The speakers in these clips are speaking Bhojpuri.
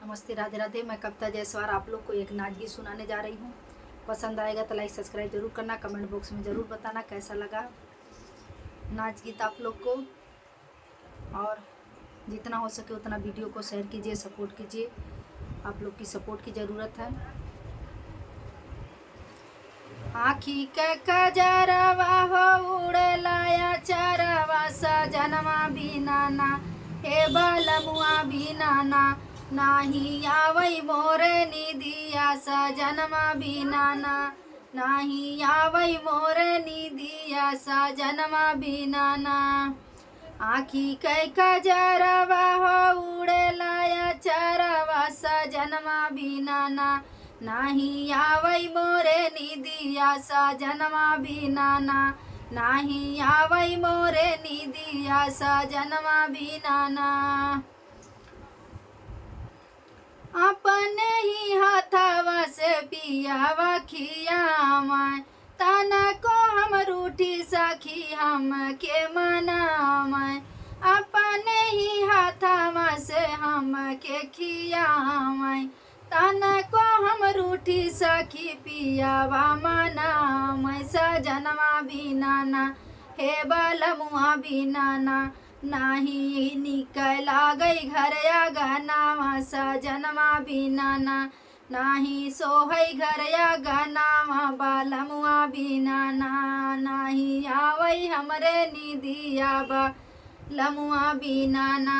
नमस्ते, राधे राधे। मैं कविता जायसवाल आप लोग को एक नाच गीत सुनाने जा रही हूँ। पसंद आएगा तो लाइक सब्सक्राइब जरूर करना। कमेंट बॉक्स में ज़रूर बताना कैसा लगा नाच गीत आप लोग को, और जितना हो सके उतना वीडियो को शेयर कीजिए, सपोर्ट कीजिए। आप लोग की सपोर्ट की ज़रूरत है। आँखी के कजरवा हो उड़े लाया चरवा सजनवा बिना ना, हे बलमुआ बिना ना, नाही आवई मोरे निदिया सजनवा बिना ना, नाही आवई मोरे निदिया सजनवा बिना ना। आँखी के कजरवा हो उड़े लाया चरवा सजनवा बिना ना, नाही आवई मोरे निदिया सजनवा बिना ना, नाही आवई मोरे निदिया सजनवा बिना ना। अपने ही हाथवा से पियावा खियावाय, तना को हम रूठी सखी हम के मनावाय। अपने ही हाथवा से हम के खियावाय, तना को हम रूठी सखी पियावा मनावाय। सजनवा बिना ना, हे बलमुआ बिना ना, नाही निकला गई घर आंगनवा सजनवा बिना ना, नाही सोहई घर आंगनवा बलमुआ बिना ना, नाही आवई हमरे निदिया बलमुआ बिना ना,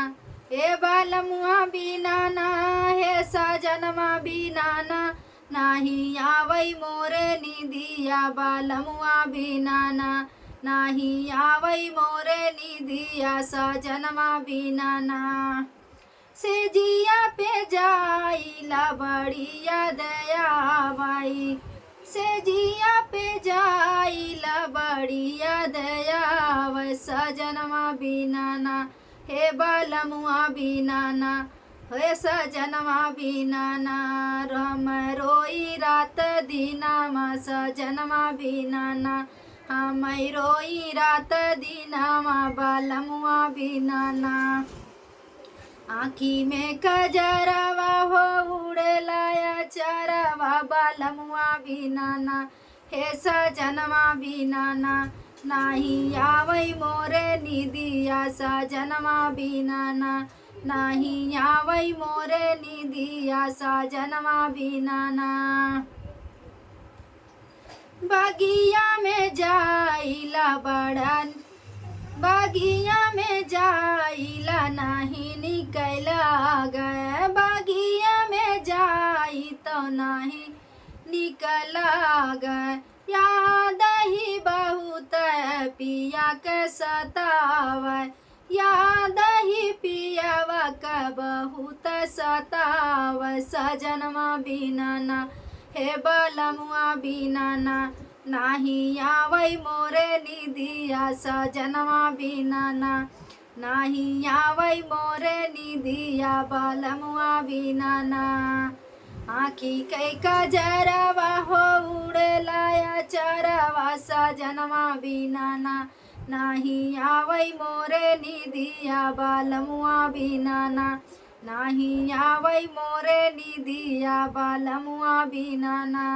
हे बलमुआ बिना ना, हे सजनवा बिना ना, नाही आवई मोरे निदिया बलमुआ बिना ना, नाही आवई मोरे निदिया सजनवा बिना ना। से जिया पे जाइला बढ़िया दयावाई, से जिया पे जाइला बढ़िया दयावाई। सजनवा बिना ना, हे बलमुआ बिना ना, हे सजनवा बिना ना, रम रोई रात दिनमा सजनवा बिना ना, हम रोई रात दिनमा बलमुआ बिना ना। आँखी में कजरवा हो उड़े लाया चरवा बलमुआ बिना ना, हे सजनवा बिना ना, नाही आवई मोरे निदिया सजनवा बिना ना, नाही आवई मोरे निदिया सजनवा बिना ना। बगिया में जाइला बड़न, बगिया में जाइला नहीं निकला गए, बगिया में जाई तो नहीं निकला गए। याद ही बहुत पिया के सतावे, याद ही पियावा का बहुत सतावे। सजनवा बिना ना, हे बलमुआ बिना ना, नाही आवई मोरे निदिया सजनवा बिना ना, नाही आवई मोरे निदिया बलमुआ बिना ना। आँखी के कजरवा हो उड़े लाया चरवा सजनवा बिना ना, नाही आवई मोरे निदिया बलमुआ बिना ना, नाही आवई मोरे निदिया बलमुआ बिना ना।